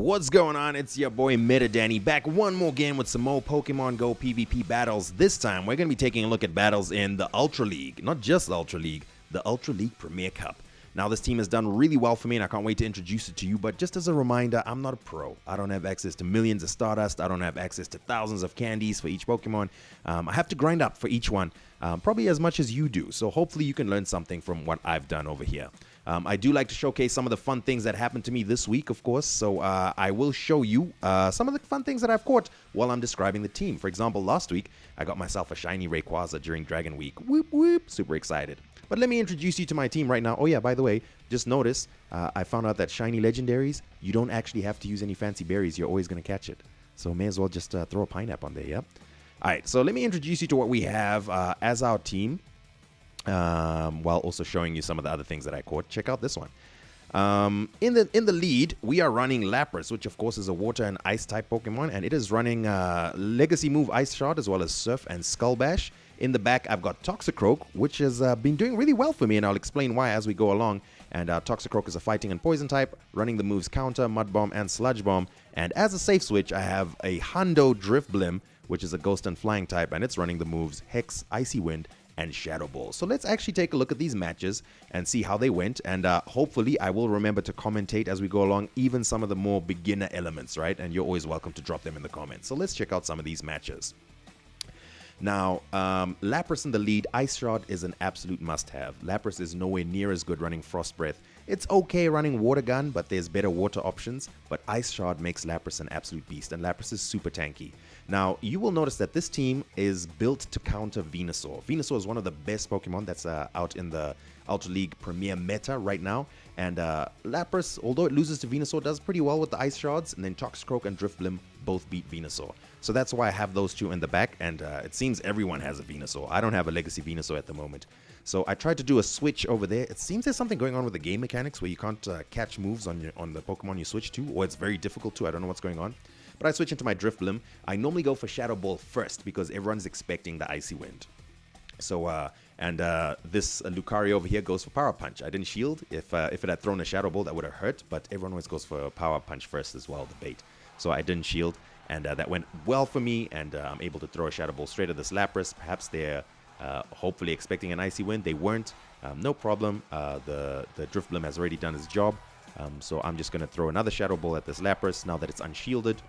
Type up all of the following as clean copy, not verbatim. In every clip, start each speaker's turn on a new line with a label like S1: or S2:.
S1: What's going on? It's your boy Danny back one more game with some more Pokemon Go PvP battles. This time we're going to be taking a look at battles in the Ultra League. Not just the Ultra League, the Ultra League Premier Cup. Now this team has done really well for me and I can't wait to introduce it to you, but just as a reminder, I'm not a pro. I don't have access to millions of Stardust. I don't have access to thousands of candies for each Pokemon. I have to grind up for each one, probably as much as you do. So hopefully you can learn something from what I've done over here. I do like to showcase some of the fun things that happened to me this week, of course, so I will show you some of the fun things that I've caught while I'm describing the team. For example, last week, I got myself a shiny Rayquaza during Dragon Week. Whoop, whoop, super excited. But let me introduce you to my team right now. Oh yeah, by the way, just notice, I found out that shiny legendaries, you don't actually have to use any fancy berries. You're always going to catch it. So may as well just throw a pineapple on there, yeah? All right, so let me introduce you to what we have as our team. While also showing you some of the other things that I caught. Check out this one. In the lead, we are running Lapras, which of course is a water and ice type Pokemon, and it is running Legacy Move Ice Shot as well as Surf and Skull Bash. In the back, I've got Toxicroak, which has been doing really well for me, and I'll explain why as we go along. And Toxicroak is a fighting and poison type, running the moves Counter, Mud Bomb, and Sludge Bomb. And as a safe switch, I have a Hundo Drifblim, which is a ghost and flying type, and it's running the moves Hex, Icy Wind, and Shadow Ball. So let's actually take a look at these matches and see how they went, and hopefully I will remember to commentate as we go along, even some of the more beginner elements, right? And you're always welcome to drop them in the comments. So let's check out some of these matches. Now, Lapras in the lead. Ice Shot is an absolute must-have. Lapras is nowhere near as good running Frost Breath. It's okay running Water Gun, but there's better water options. But Ice Shot makes Lapras an absolute beast, and Lapras is super tanky. Now, you will notice that this team is built to counter Venusaur. Venusaur is one of the best Pokemon that's out in the Ultra League Premier meta right now. And Lapras, although it loses to Venusaur, does pretty well with the Ice Shards. And then Toxicroak and Drifblim both beat Venusaur. So that's why I have those two in the back. And it seems everyone has a Venusaur. I don't have a Legacy Venusaur at the moment. So I tried to do a switch over there. It seems there's something going on with the game mechanics where you can't catch moves on the Pokemon you switch to. Or it's very difficult to. I don't know what's going on. But I switch into my Drifblim. I normally go for Shadow Ball first because everyone's expecting the Icy Wind. So, this Lucario over here goes for Power Punch. I didn't shield. If it had thrown a Shadow Ball, that would have hurt. But everyone always goes for Power Punch first as well, the bait. So I didn't shield. And that went well for me. And I'm able to throw a Shadow Ball straight at this Lapras. Perhaps they're hopefully expecting an Icy Wind. They weren't. No problem. The Drifblim has already done his job. So I'm just going to throw another Shadow Ball at this Lapras now that it's unshielded.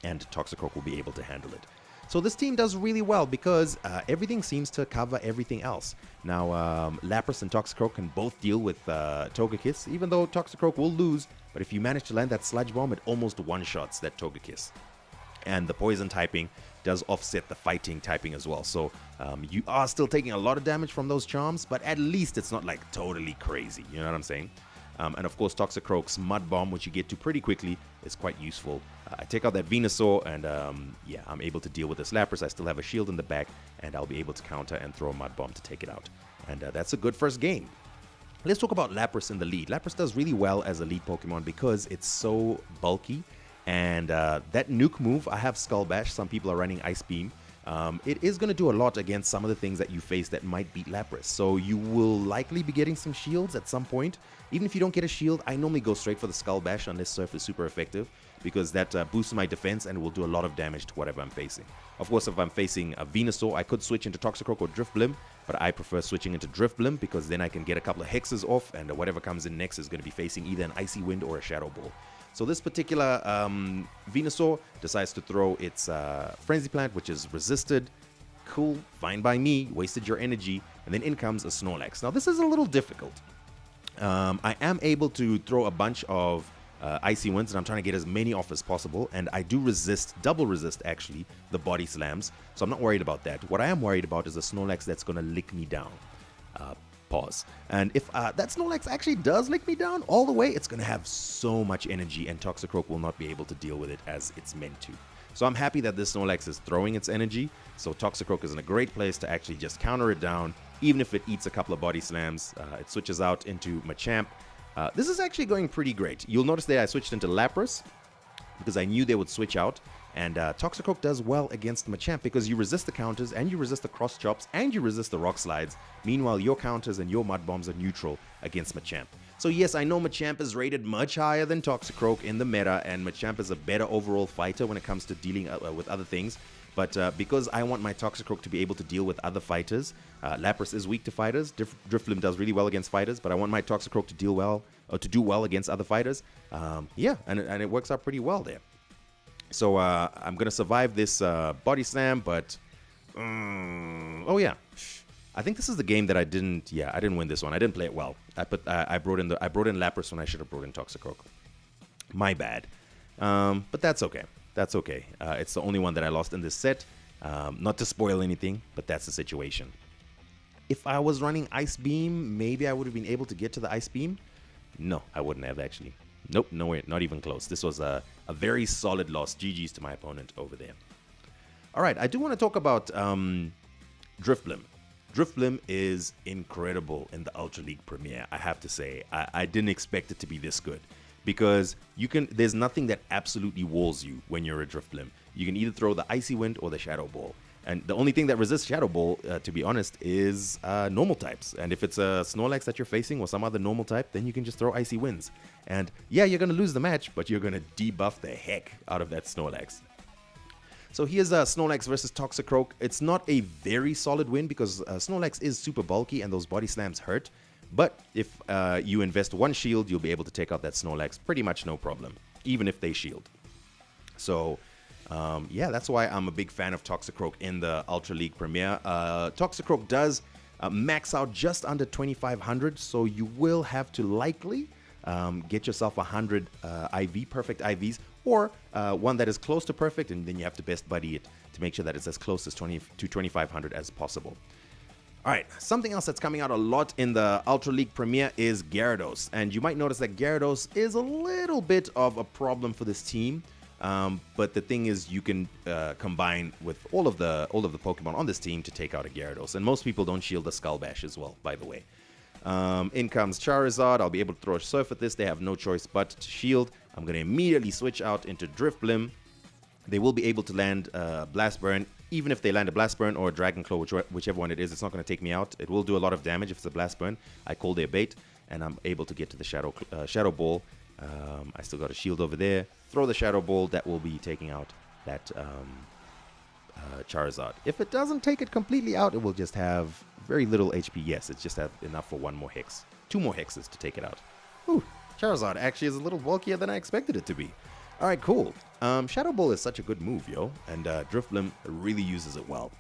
S1: And Toxicroak will be able to handle it. So this team does really well because everything seems to cover everything else. Now, Lapras and Toxicroak can both deal with Togekiss, even though Toxicroak will lose. But if you manage to land that Sludge Bomb, it almost one-shots that Togekiss. And the poison typing does offset the fighting typing as well. So you are still taking a lot of damage from those charms, but at least it's not like totally crazy. You know what I'm saying? And of course, Toxicroak's Mud Bomb, which you get to pretty quickly, is quite useful. I take out that Venusaur, and yeah, I'm able to deal with this Lapras. I still have a shield in the back, and I'll be able to counter and throw a Mud Bomb to take it out. And that's a good first game. Let's talk about Lapras in the lead. Lapras does really well as a lead Pokemon because it's so bulky. And that nuke move, I have Skull Bash. Some people are running Ice Beam. It is going to do a lot against some of the things that you face that might beat Lapras. So you will likely be getting some shields at some point. Even if you don't get a shield, I normally go straight for the Skull Bash unless Surf is super effective, because that boosts my defense and will do a lot of damage to whatever I'm facing. Of course, if I'm facing a Venusaur, I could switch into Toxicroak or Drifblim, but I prefer switching into Drifblim because then I can get a couple of hexes off, and whatever comes in next is going to be facing either an Icy Wind or a Shadow Ball. So this particular Venusaur decides to throw its Frenzy Plant, which is resisted. Cool, fine by me, wasted your energy, and then in comes a Snorlax. Now this is a little difficult. I am able to throw a bunch of Icy Winds, and I'm trying to get as many off as possible, and I do resist, double resist actually, the Body Slams, so I'm not worried about that. What I am worried about is a Snorlax that's going to lick me down. Pause. And if that Snorlax actually does lick me down all the way, it's going to have so much energy, and Toxicroak will not be able to deal with it as it's meant to. So I'm happy that this Snorlax is throwing its energy, so Toxicroak is in a great place to actually just counter it down, even if it eats a couple of Body Slams. It switches out into Machamp. This is actually going pretty great. You'll notice that I switched into Lapras because I knew they would switch out. And Toxicroak does well against Machamp because you resist the counters, and you resist the cross chops, and you resist the rock slides. Meanwhile, your counters and your mud bombs are neutral against Machamp. So yes, I know Machamp is rated much higher than Toxicroak in the meta, and Machamp is a better overall fighter when it comes to dealing with other things. But because I want my Toxicroak to be able to deal with other fighters, Lapras is weak to fighters. Drifblim does really well against fighters, but I want my Toxicroak to deal well, or to do well against other fighters. Yeah, and it works out pretty well there. So I'm gonna survive this body slam, but oh yeah. I think this is the game that I didn't win this one. I didn't play it well. I brought in Lapras when I should have brought in Toxicroak. My bad. But that's okay. That's okay. It's the only one that I lost in this set. Not to spoil anything, but that's the situation. If I was running Ice Beam, maybe I would have been able to get to the Ice Beam. No, I wouldn't have actually. Nope, nowhere, not even close. This was a very solid loss. GG's to my opponent over there. All right, I do want to talk about Drifblim. Drifblim is incredible in the Ultra League Premier, I have to say. I didn't expect it to be this good, because there's nothing that absolutely walls you when you're a Drifblim. You can either throw the Icy Wind or the Shadow Ball. And the only thing that resists Shadow Ball, to be honest, is normal types. And if it's a Snorlax that you're facing or some other normal type, then you can just throw Icy Winds. And yeah, you're going to lose the match, but you're going to debuff the heck out of that Snorlax. So here's Snorlax versus Toxicroak. It's not a very solid win because Snorlax is super bulky and those body slams hurt. But if you invest one shield, you'll be able to take out that Snorlax pretty much no problem, even if they shield. So yeah, that's why I'm a big fan of Toxicroak in the Ultra League Premier. Toxicroak does max out just under 2,500, so you will have to likely get yourself 100 perfect IVs, or one that is close to perfect, and then you have to best buddy it to make sure that it's as close to 2,500 as possible. All right, something else that's coming out a lot in the Ultra League Premier is Gyarados, and you might notice that Gyarados is a little bit of a problem for this team. But the thing is, you can combine with all of the Pokemon on this team to take out a Gyarados, and most people don't shield the Skull Bash as well, by the way. In comes Charizard. I'll be able to throw a Surf at this. They have no choice but to shield. I'm going to immediately switch out into Drifblim. They will be able to land Blast Burn. Even if they land a Blast Burn or a Dragon Claw, whichever one it is, it's not going to take me out. It will do a lot of damage if it's a Blast Burn. I call their bait, and I'm able to get to the Shadow Ball. I still got a shield over there. Throw the Shadow Ball. That will be taking out that Charizard. If it doesn't take it completely out, it will just have very little HP. Yes, it's just have enough for one more Hex. 2 more Hexes to take it out. Ooh, Charizard actually is a little bulkier than I expected it to be. All right, cool. Shadow Ball is such a good move, yo. And Drifblim really uses it well.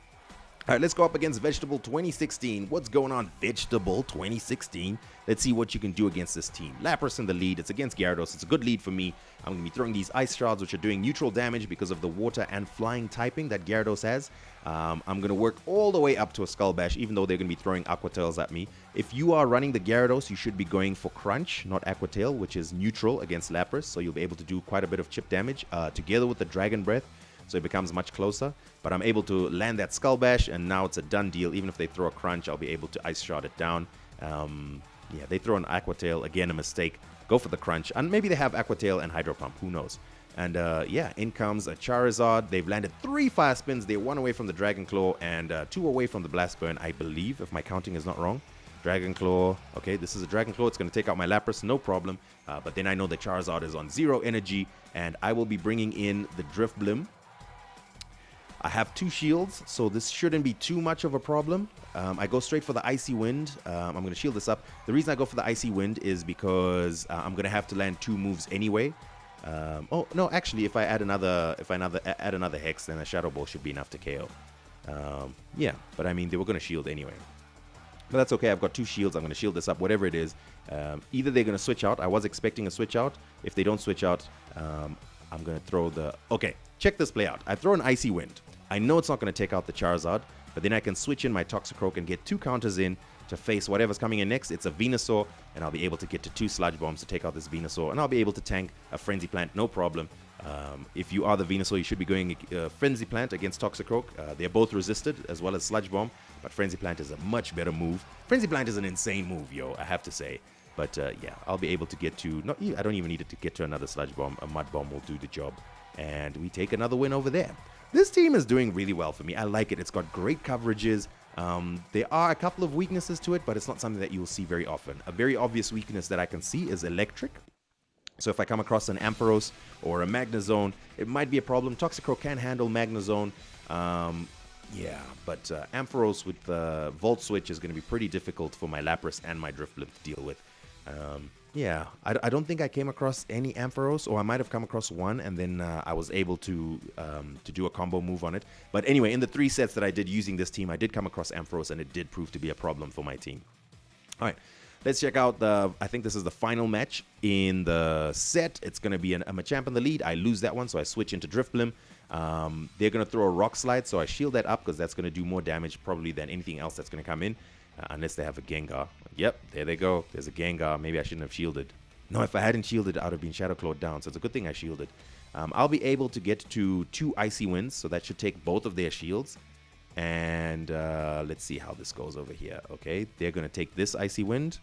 S1: All right, let's go up against Vegetable 2016. What's going on, Vegetable 2016? Let's see what you can do against this team. Lapras in the lead. It's against Gyarados. It's a good lead for me. I'm going to be throwing these Ice Shards, which are doing neutral damage because of the water and flying typing that Gyarados has. I'm going to work all the way up to a Skull Bash, even though they're going to be throwing Aqua Tails at me. If you are running the Gyarados, you should be going for Crunch, not Aqua Tail, which is neutral against Lapras. So you'll be able to do quite a bit of chip damage together with the Dragon Breath. So it becomes much closer, but I'm able to land that Skull Bash, and now it's a done deal. Even if they throw a Crunch, I'll be able to Ice Shard it down. Yeah, they throw an Aqua Tail, again a mistake. Go for the Crunch, and maybe they have Aqua Tail and Hydro Pump, who knows. And yeah, in comes a Charizard. They've landed 3 Fire Spins. They're 1 away from the Dragon Claw and 2 away from the Blast Burn, I believe, if my counting is not wrong. Dragon Claw. Okay, this is a Dragon Claw. It's going to take out my Lapras, no problem. But then I know the Charizard is on 0 energy, and I will be bringing in the Drifblim. I have 2 shields, so this shouldn't be too much of a problem. I go straight for the Icy Wind. I'm going to shield this up. The reason I go for the Icy Wind is because I'm going to have to land 2 moves anyway. Oh, no, actually, if I add another Hex, then a Shadow Ball should be enough to KO. Yeah, but I mean, they were going to shield anyway. But that's okay. I've got 2 shields. I'm going to shield this up, whatever it is. Either they're going to switch out. I was expecting a switch out. If they don't switch out, I'm going to throw the... Okay, check this play out. I throw an Icy Wind. I know it's not going to take out the Charizard, but then I can switch in my Toxicroak and get 2 counters in to face whatever's coming in next. It's a Venusaur, and I'll be able to get to 2 Sludge Bombs to take out this Venusaur, and I'll be able to tank a Frenzy Plant, no problem. If you are the Venusaur, you should be going Frenzy Plant against Toxicroak. They're both resisted, as well as Sludge Bomb, but Frenzy Plant is a much better move. Frenzy Plant is an insane move, yo, I have to say. But yeah, I'll be able to get to... I don't even need it to get to another Sludge Bomb. A Mud Bomb will do the job. And we take another win over there. This team is doing really well for me. I like it. It's got great coverages. There are a couple of weaknesses to it, but it's not something that you'll see very often. A very obvious weakness that I can see is electric. So if I come across an Ampharos or a Magnezone, it might be a problem. Toxicroak can handle Magnezone. Yeah, but Ampharos with the Volt Switch is going to be pretty difficult for my Lapras and my Drifblim to deal with. Yeah, I don't think I came across any Ampharos, or I might have come across one, and then I was able to do a combo move on it. But anyway, in the 3 sets that I did using this team, I did come across Ampharos, and it did prove to be a problem for my team. All right. Let's check out I think this is the final match in the set. It's going to be a Machamp in the lead. I lose that one, so I switch into Drifblim. They're going to throw a Rock Slide, so I shield that up because that's going to do more damage probably than anything else that's going to come in. Unless they have a Gengar. Yep, there they go. There's a Gengar. Maybe I shouldn't have shielded. No, if I hadn't shielded, I would have been Shadow Clawed down. So it's a good thing I shielded. I'll be able to get to 2 Icy Winds, so that should take both of their shields. And let's see how this goes over here. Okay, they're going to take this Icy Wind.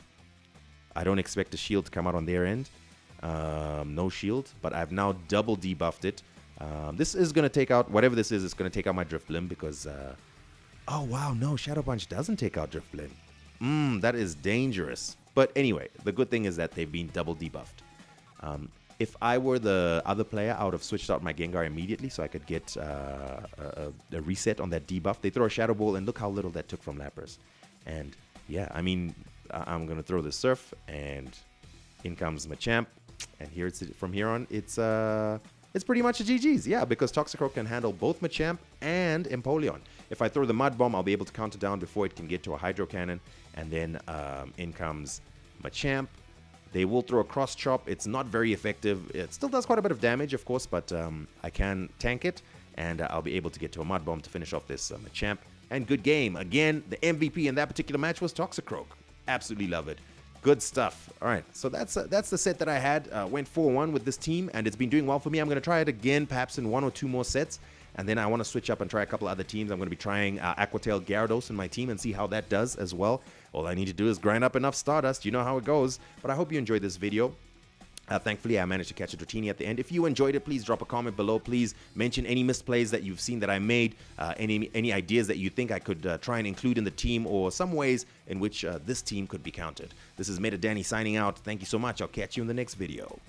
S1: I don't expect a shield to come out on their end. No shield, but I've now double debuffed it. This is going to take out, whatever this is, it's going to take out my Drifblim because... oh, wow, no, Shadow Punch doesn't take out Drifblim. That is dangerous. But anyway, the good thing is that they've been double debuffed. If I were the other player, I would have switched out my Gengar immediately so I could get a reset on that debuff. They throw a Shadow Ball, and look how little that took from Lapras. And yeah, I mean, I'm going to throw the Surf, and in comes Machamp. And here from here on, it's pretty much a GG's. Yeah, because Toxicroak can handle both Machamp and Empoleon. If I throw the Mud Bomb, I'll be able to counter down before it can get to a Hydro Cannon. And then in comes Machamp. They will throw a Cross Chop. It's not very effective. It still does quite a bit of damage, of course, but I can tank it. And I'll be able to get to a Mud Bomb to finish off this Machamp. And good game. Again, the MVP in that particular match was Toxicroak. Absolutely love it. Good stuff. All right, so that's the set that I had. Went 4-1 with this team, and it's been doing well for me. I'm going to try it again, perhaps in 1 or 2 more sets, and then I want to switch up and try a couple other teams. I'm going to be trying Aquatail Gyarados in my team and see how that does as well. All I need to do is grind up enough Stardust. You know how it goes. But I hope you enjoyed this video. Thankfully, I managed to catch a Dratini at the end. If you enjoyed it, please drop a comment below. Please mention any misplays that you've seen that I made, any ideas that you think I could try and include in the team, or some ways in which this team could be countered. This is Meta Danny signing out. Thank you so much. I'll catch you in the next video.